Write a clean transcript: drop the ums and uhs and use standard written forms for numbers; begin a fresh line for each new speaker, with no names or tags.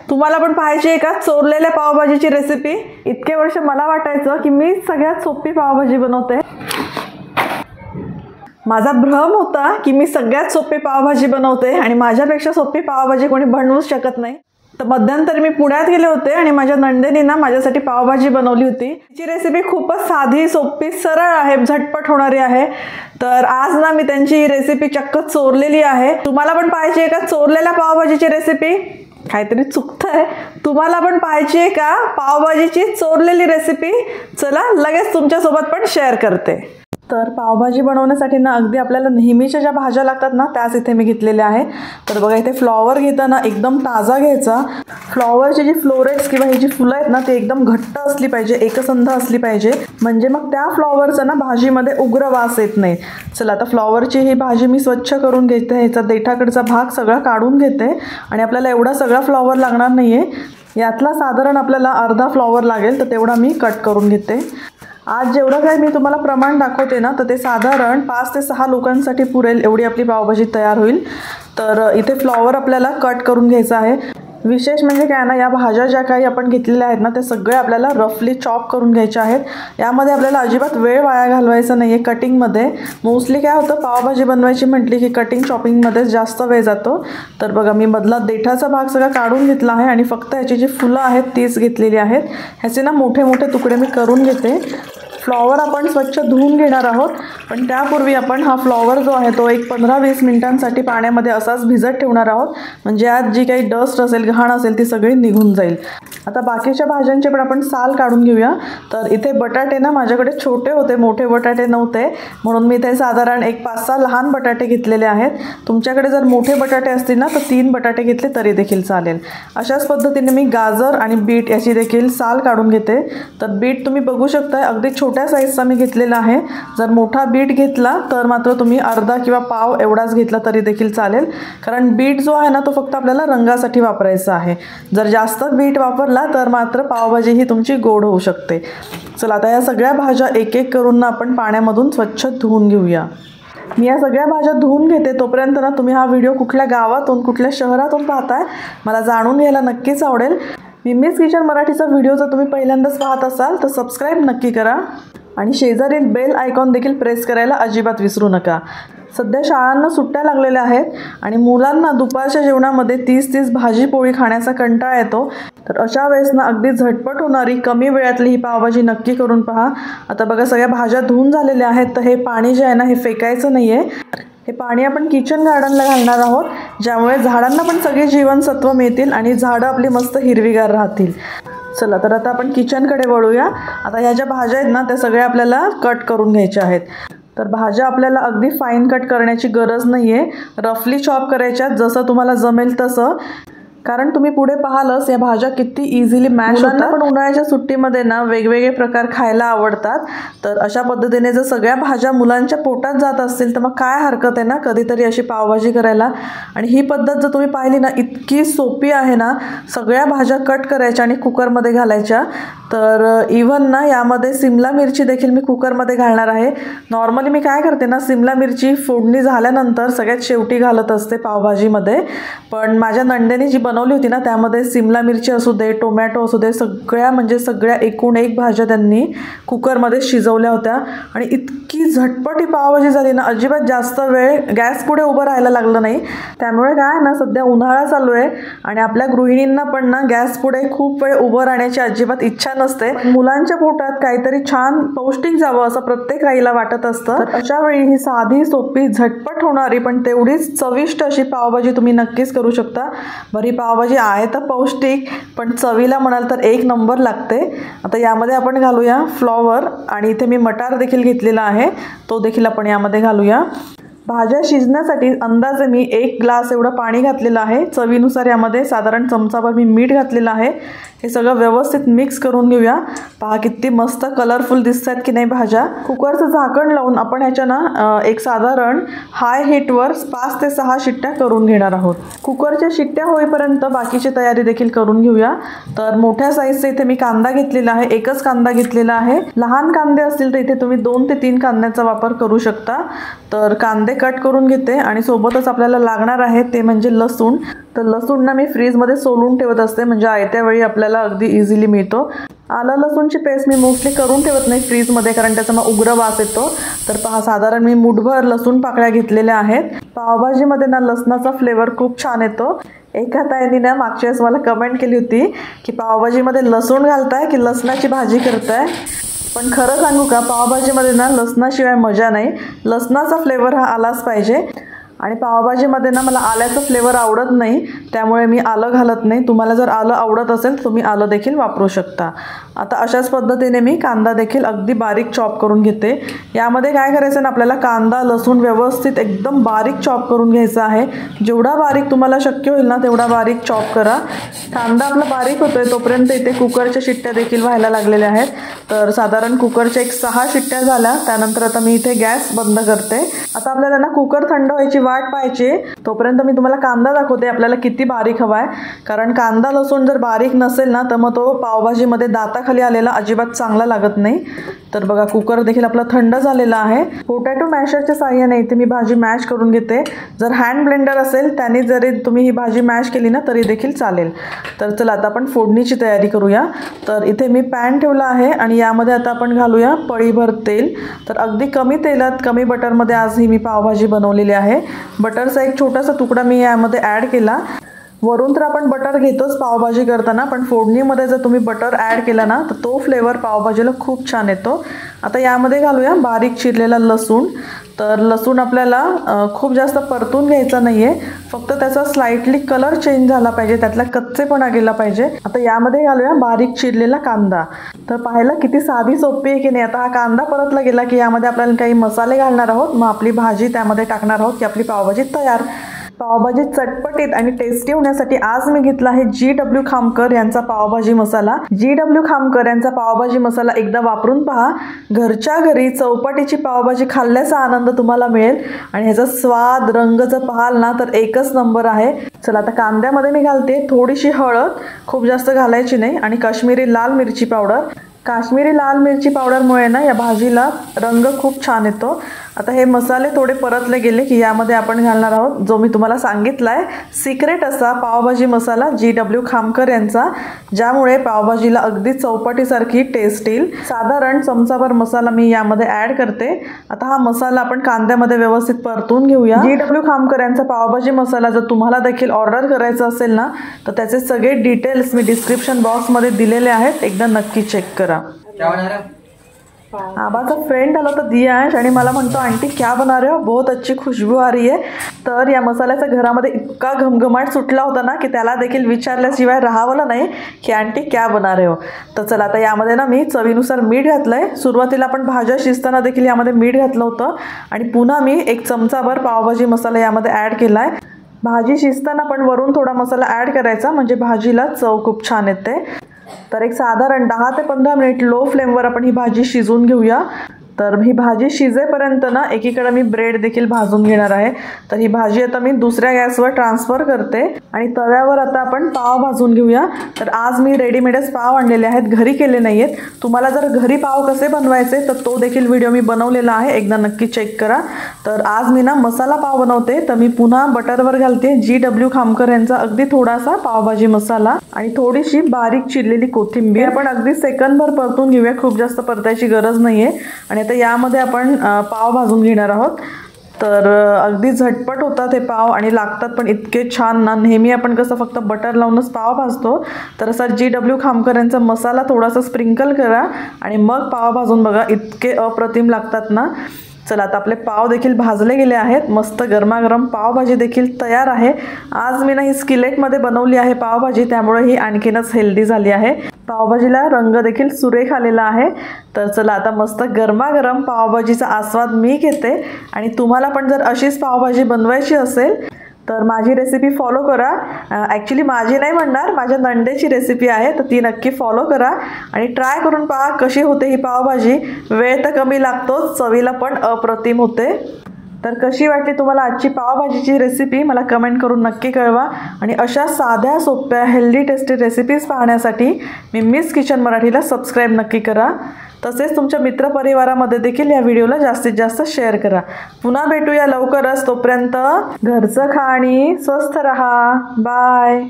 तुम्हाला पण पाहायची आहे का चोरलेल्या पावभाजीची रेसिपी? इतके वर्ष मला वाटायचं की मी सगळ्यात सोपी पावभाजी बनवते. माझा भ्रम होता की मी सगळ्यात सोपी पावभाजी बनवते आणि माझ्यापेक्षा सोपी पावभाजी कोणी बनवूच शकत नाही. तर मध्यंतरी मी पुण्यात गेले होते आणि माझ्या नंदेनी ना माझ्यासाठी पावभाजी बनवली होती. तिची रेसिपी खूपच साधी, सोपी, सरळ आहे, झटपट होणारी आहे. तर आज ना मी त्यांची रेसिपी चक्क चोरलेली आहे. तुम्हाला पण पाहायची आहे का चोरलेल्या पावभाजीची रेसिपी? काहीतरी चुकतंय. तुम्हाला पण पाहायची आहे का पावभाजीची चोरलेली रेसिपी? चला लगेच तुमच्यासोबत पण शेअर करते. तर पावभाजी बनवण्यासाठी ना अगदी आपल्याला नेहमीच्या ज्या भाज्या लागतात ना त्याच इथे मी घेतलेल्या आहे. तर बघा इथे फ्लॉवर घेताना एकदम ताजा घ्यायचा. फ्लॉवरची जी फ्लोरेट्स किंवा ही जी फुलं आहेत ना ती एकदम घट्ट असली पाहिजे, एकसंध असली पाहिजे, म्हणजे मग त्या फ्लॉवरचा ना भाजीमध्ये उग्र वास येत नाही. चला आता फ्लॉवरची ही भाजी मी स्वच्छ करून घेते. ह्याचा देठाकडचा भाग सगळा काढून घेते आणि आपल्याला एवढा सगळा फ्लॉवर लागणार नाही आहे. यातला साधारण आपल्याला अर्धा फ्लॉवर लागेल, तर तेवढा मी कट करून घेते. आज जेवढं काही मी तुम्हाला प्रमाण दाखवते ना तर ते साधारण 5 ते 6 लोकांसाठी पुरेल एवढी आपली पावभाजी तयार होईल. तर इथे फ्लॉवर आपल्याला कट करून घ्यायचा आहे. विशेष म्हणजे काय ना, या भाज्या ज्या काही आपण घेतलेल्या आहेत ना ते सगळे आपल्याला रफली चॉप करून घ्यायच्या आहेत. यामध्ये आपल्याला अजिबात वेळ वाया घालवायचा नाही आहे कटिंगमध्ये. मोस्टली काय होतं, पावभाजी बनवायची म्हटली की कटिंग चॉपिंगमध्येच जास्त वेळ जातो. तर बघा मी मधला देठाचा भाग सगळा काढून घेतला आहे आणि फक्त ह्याची जी फुलं आहेत तीच घेतलेली आहेत. ह्याचे ना मोठे मोठे तुकडे मी करून घेते. फ्लॉवर आपण स्वच्छ धुवून घेणार आहोत, पण त्यापूर्वी आपण हा फ्लॉवर जो आहे तो एक 15-20 मिनिटांसाठी पाण्यामध्ये असाच भिजत ठेवणार आहोत, म्हणजे आज जी काही डस्ट असेल, घाण असेल ती सगळी निघून जाईल. आता बाकीच्या भाज्यांचे पण आपण साल काढून घेऊया. तर इथे बटाटे ना माझ्याकडे छोटे होते, मोठे बटाटे नव्हते, म्हणून मी इथे साधारण एक 5-6 लहान बटाटे घेतलेले आहेत. तुमच्याकडे जर मोठे बटाटे असतील ना तर 3 बटाटे घेतले तरी देखील चालेल. अशाच पद्धतीने मी गाजर आणि बीट याची देखील साल काढून घेते. तर बीट तुम्ही बघू शकता अगदी छोट्या साईजचा मी घेतलेला आहे. जर मोठा बीट घेतला तर मात्र तुम्ही अर्धा किंवा पाव एवढाच घेतला तरी देखील चालेल, कारण बीट जो आहे ना तो फक्त आपल्याला रंगासाठी वापरायचा आहे. जर जास्त बीट वापरला तर मात्र पावभाजी ही तुमची गोड होऊ शकते. चला आता या सगळ्या भाज्या एक एक करून ना आपण पाण्यामधून स्वच्छ धुवून घेऊया. मी या सगळ्या भाज्या धुवून घेते. तोपर्यंत ना तुम्ही हा व्हिडिओ कुठल्या गावातून, कुठल्या शहरातून पाहताय मला जाणून घ्यायला नक्कीच आवडेल. मिमीज किचन मराठीचा व्हिडिओ जर तुम्ही पहिल्यांदाच पाहत असाल तर सबस्क्राईब नक्की करा आणि शेजारील बेल आयकॉन देखील प्रेस करायला अजिबात विसरू नका. सध्या शाळांना सुट्ट्या लागलेल्या आहेत आणि मुलांना दुपारच्या जेवणामध्ये 30-30 भाजी पोळी खाण्याचा कंटाळा येतो. तर अशा वेळेस ना अगदी झटपट होणारी कमी वेळातली ही पावभाजी नक्की करून पहा. आता बघा सगळ्या भाज्या धुवून झालेल्या आहेत. तर हे पाणी जे आहे ना हे फेकायचं नाही आहे. हे पाणी आपण किचन गार्डनला घालणार आहोत, ज्यामुळे झाडांना पण सगळी जीवनसत्व मिळतील आणि झाडं आपली मस्त हिरवीगार राहतील. चला तर आता आपण किचनकडे वळूया. आता ह्या ज्या भाज्या आहेत ना त्या सगळ्या आपल्याला कट करून घ्यायच्या आहेत. तर भाज्या आपल्याला अगदी फाईन कट करण्याची गरज नाही आहे, रफली चॉप करायच्या जसं तुम्हाला जमेल तसं, कारण तुम्ही पुढे पाहालच या भाज्या किती इझिली मॅश होतात. पण उन्हाळ्याच्या सुट्टीमध्ये ना वेगवेगळे प्रकार खायला आवडतात. तर अशा पद्धतीने जर सगळ्या भाज्या मुलांच्या पोटात जात असतील तर मग काय हरकत आहे ना कधीतरी अशी पावभाजी करायला. आणि ही पद्धत जर तुम्ही पाहिली ना इतकी सोपी आहे ना. सगळ्या भाज्या कट करायच्या आणि कुकरमध्ये घालायच्या. तर इव्हन ना यामध्ये सिमला मिरची देखील मी कुकरमध्ये घालणार आहे. नॉर्मली मी काय करते ना सिमला मिरची फोडणी झाल्यानंतर सगळ्यात शेवटी घालत असते पावभाजीमध्ये, पण माझ्या नंदेने जी बनवली होती ना त्यामध्ये सिमला मिरची असू दे, टोमॅटो असू दे, सगळ्या एकूण एक भाज्या त्यांनी कुकरमध्ये शिजवल्या होत्या आणि इतकी झटपट ही पावभाजी झाली ना, अजिबात जास्त वेळ गॅस पुढे उभं राहायला लागलं नाही. त्यामुळे काय ना सध्या उन्हाळा चालू आहे आणि आपल्या गृहिणींना पण ना गॅस पुढे खूप वेळ उभं राहण्याची अजिबात इच्छा नसते. मुलांच्या पोटात काहीतरी छान पौष्टिक जावं असं प्रत्येक आईला वाटत असतं. तर अशा वेळी ही साधी, सोपी, झटपट होणारी पण तेवढीच चविष्ट अशी पावभाजी तुम्ही नक्कीच करू शकता. बरी पावभाजी आहे तर पौष्टिक, पण चवीला म्हणाल तर एक नंबर लागते. आता यामध्ये आपण घालूया फ्लॉवर आणि इथे मी मटार देखील घेतलेला आहे, तो देखील आपण यामध्ये घालूया. भाज्या शिजण्यासाठी अंदाजे मी 1 ग्लास एवढं पाणी घातलेलं आहे. चवीनुसार यामध्ये साधारण चमचाभर मी मीठ घातलेलं आहे. हे सगळं व्यवस्थित मिक्स करून घेऊया. पहा किती मस्त कलरफुल दिसत आहेत की नाही भाज्या. कुकरचं झाकण लावून आपण ह्याच्या ना एक साधारण हाय हीटवर 5 ते 6 शिट्ट्या करून घेणार आहोत. कुकरच्या शिट्ट्या होईपर्यंत बाकीची तयारी देखील करून घेऊया. तर मोठ्या साईजचा इथे मी कांदा घेतलेला आहे, एकच कांदा घेतलेला आहे. लहान कांदे असतील तर इथे तुम्ही 2 ते 3 कांद्यांचा वापर करू शकता. तर कांदे कट करून घेते आणि सोबतच आपल्याला लागणार आहे ते म्हणजे लसूण. तर लसूण ना मी फ्रीजमध्ये सोलून ठेवत असते, म्हणजे आयत्या वेळी आपल्याला अगदी इझिली मिळतो. आलं लसूणची पेस्ट मी मोस्टली करून ठेवत नाही फ्रीजमध्ये, कारण त्याचा मग उग्र वास येतो. तर पहा, साधारण मी मुठभर लसूण पाकळ्या घेतलेल्या आहेत. पावभाजीमध्ये ना लसणाचा फ्लेवर खूप छान येतो. एका ताईंनी ना मागच्या वेळेस मला कमेंट केली होती की पावभाजीमध्ये लसूण घालताय की लसणाची भाजी करताय. पण खरं सांगू का, पावभाजीमध्ये ना लसणाशिवाय मजा नाही. लसणाचा फ्लेवर हा आलाच पाहिजे. आणि पावभाजीमध्ये ना मला आल्याचा फ्लेवर आवडत नाही, त्यामुळे मी आलं घालत नाही. तुम्हाला जर आलं आवडत असेल तर तुम्ही आलं देखील वापरू शकता. आता अशाच पद्धतीने मी कांदा देखील अगदी बारीक चॉप करून घेते. यामध्ये काय करायचं ना, आपल्याला कांदा लसूण व्यवस्थित एकदम बारीक चॉप करून घ्यायचा आहे. जेवढा बारीक तुम्हाला शक्य होईल ना तेवढा बारीक चॉप करा. कांदा आपला बारीक होतोय तोपर्यंत इथे कुकरच्या शिट्ट्या देखील व्हायला लागलेल्या आहेत. तर साधारण कुकरच्या 6 शिट्ट्या झाल्या. त्यानंतर आता मी इथे गॅस बंद करते. आता आपल्याला ना कुकर थंड व्हायची वाट पाहिजे. तोपर्यंत मी तुम्हाला कांदा दाखवते आपल्याला किती बारीक हवा आहे. कारण कांदा लसूण जर बारीक नसेल ना तर मग तो पावभाजीमध्ये दाताखाली आलेला अजिबात चांगला लागत नाही. तर बघा, कुकर देखील आपला थंड झालेला आहे. पोटॅटो मॅशरच्या साहाय्याने इथे मी भाजी मॅश करून घेते. जर हँड ब्लेंडर असेल त्याने जरी तुम्ही ही भाजी मॅश केली ना तरी देखील चालेल. तर चला आता आपण फोडणीची तयारी करूया. तर इथे मी पॅन ठेवला आहे आणि यामध्ये आता आपण घालूया पळीभर तेल. तर अगदी कमी तेलात कमी बटरमध्ये आज ही मी पावभाजी बनवलेली आहे. बटरचा एक छोटासा तुकडा मी यामध्ये ॲड केला. वरून तर आपण बटर घेतोच पावभाजी करताना, पण फोडणीमध्ये जर तुम्ही बटर ॲड केला ना तर तो फ्लेवर पावभाजीला खूप छान येतो. आता यामध्ये घालूया बारीक चिरलेला लसूण. तर लसूण आपल्याला खूप जास्त परतून घ्यायचा नाही आहे, फक्त त्याचा स्लाइटली कलर चेंज झाला पाहिजे, त्यातला कच्चेपणा गेला पाहिजे. आता यामध्ये घालूया बारीक चिरलेला कांदा. तर पाहायला किती साधी सोपी आहे की नाही. आता हा कांदा परतला गेला की यामध्ये आपल्याला काही मसाले घालणार आहोत, मग आपली भाजी त्यामध्ये टाकणार आहोत की आपली पावभाजी तयार. पावभाजी चटपटीत आणि टेस्टी होण्यासाठी आज मी घेतला आहे GW खामकर यांचा पावभाजी मसाला. GW खामकर यांचा पावभाजी मसाला एकदा वापरून पहा. घरच्या घरी चौपाटीची पावभाजी खाल्ल्याचा आनंद तुम्हाला मिळेल आणि ह्याचा स्वाद रंग जर पाहाल ना तर एकच नंबर आहे. चला आता कांद्यामध्ये मी घालते थोडीशी हळद, खूप जास्त घालायची नाही, आणि काश्मीरी लाल मिरची पावडर. काश्मीरी लाल मिरची पावडरमुळे ना या भाजीला रंग खूप छान येतो. आता हे मसाले थोडे परतले गेले की यामध्ये आपण घालणार आहोत जो मी तुम्हाला सांगितला आहे सिक्रेट असा पावभाजी मसाला GW खामकर यांचा, ज्यामुळे पावभाजीला अगदी चौपाटीसारखी टेस्ट येईल. साधारण चमचाभर मसाला मी यामध्ये ॲड करते. आता हा मसाला आपण कांद्यामध्ये व्यवस्थित परतून घेऊया. GW खामकर यांचा पावभाजी मसाला जर तुम्हाला देखील ऑर्डर करायचा असेल ना तर त्याचे सगळे डिटेल्स मी डिस्क्रिप्शन बॉक्समध्ये दिलेले आहेत, एकदा नक्की चेक करा. आबाचा फ्रेंड आला होता दियांश आणि मला म्हणतो आंटी क्या बना रहे हो, बहुत अच्छी खुशबू आ रही है. तर या मसाल्याचा घरामध्ये इतका घमघमाट सुटला होता ना की त्याला देखील विचारल्याशिवाय राहावलं नाही की आंटी क्या बना रहे हो. तर चला आता यामध्ये ना मी चवीनुसार मीठ घातलं आहे. सुरुवातीला आपण भाज्या शिजताना देखील यामध्ये मीठ घातलं होतं आणि पुन्हा मी 1 चमचाभर पावभाजी मसाला यामध्ये ॲड केला आहे. भाजी शिजताना पण वरून थोडा मसाला ॲड करायचा, म्हणजे भाजीला चव खूप छान येते. तर एक साधारण 10 ते 15 मिनिट लो फ्लेमवर आपण ही भाजी शिजवून घेऊया. तर ही भाजी शिजेपर्यंत ना एकीकडे मी ब्रेड देखील भाजून घेणार आहे. तर ही भाजी आता मी दुसऱ्या गॅसवर ट्रान्सफर करते आणि तव्यावर आता आपण पाव भाजून घेऊया. तर आज मी रेडीमेडच पाव आणलेले आहेत, घरी केले नाही आहेत. तुम्हाला जर घरी पाव कसे बनवायचे तर तो देखील व्हिडिओ मी बनवलेला आहे, एकदा नक्की चेक करा. तर आज मी ना मसाला पाव बनवते. तर मी पुन्हा बटरवर घालते GW खामकर यांचा अगदी थोडासा पावभाजी मसाला आणि थोडीशी बारीक चिरलेली कोथिंबीर. आपण अगदी सेकंदभर परतून घेऊया, खूप जास्त परतायची गरज नाही आहे. आणि आता यामध्ये आपण पाव भाजून घेणार आहोत. तर अगदी झटपट होतात हे पाव आणि लागतात पण इतके छान ना. नेहमी आपण कसं फक्त बटर लावूनच पाव भाजतो, तर असा GW खामकर यांचा मसाला थोडासा स्प्रिंकल करा आणि मग पाव भाजून बघा, इतके अप्रतिम लागतात ना. चला आता आपले पाव देखील भाजले गेले आहेत. मस्त गरमागरम पावभाजी देखील तयार आहे. आज मी ना ही स्किलेटमध्ये बनवली आहे पावभाजी, त्यामुळे ही आणखीनच हेल्दी झाली आहे. पावभाजीला रंग देखील सुरेख आलेला आहे. तर चला आता मस्त गरमागरम पावभाजीचा आस्वाद मी घेते आणि तुम्हाला पण जर अशीच पावभाजी बनवायची असेल तर माझी रेसिपी फॉलो करा. ॲक्च्युली माझी नाही म्हणणार, माझ्या नंदेची रेसिपी आहे, तर ती नक्की फॉलो करा आणि ट्राय करून पहा कशी होते ही पावभाजी. वेळ तर कमी लागतोच, चवीला पण अप्रतिम होते. तर कशी वाटली तुम्हाला आजची पावभाजीची रेसिपी मला कमेंट करून नक्की कळवा. आणि अशा साध्या सोप्या हेल्दी टेस्टी रेसिपीज पाहण्यासाठी मी मिस किचन मराठीला सबस्क्राईब नक्की करा. तसेच तुमच्या मित्रपरिवारामध्ये देखील या व्हिडिओला जास्तीत जास्त शेअर करा. पुन्हा भेटूया लवकरच. तोपर्यंत घरचं खा आणि स्वस्थ रहा. बाय.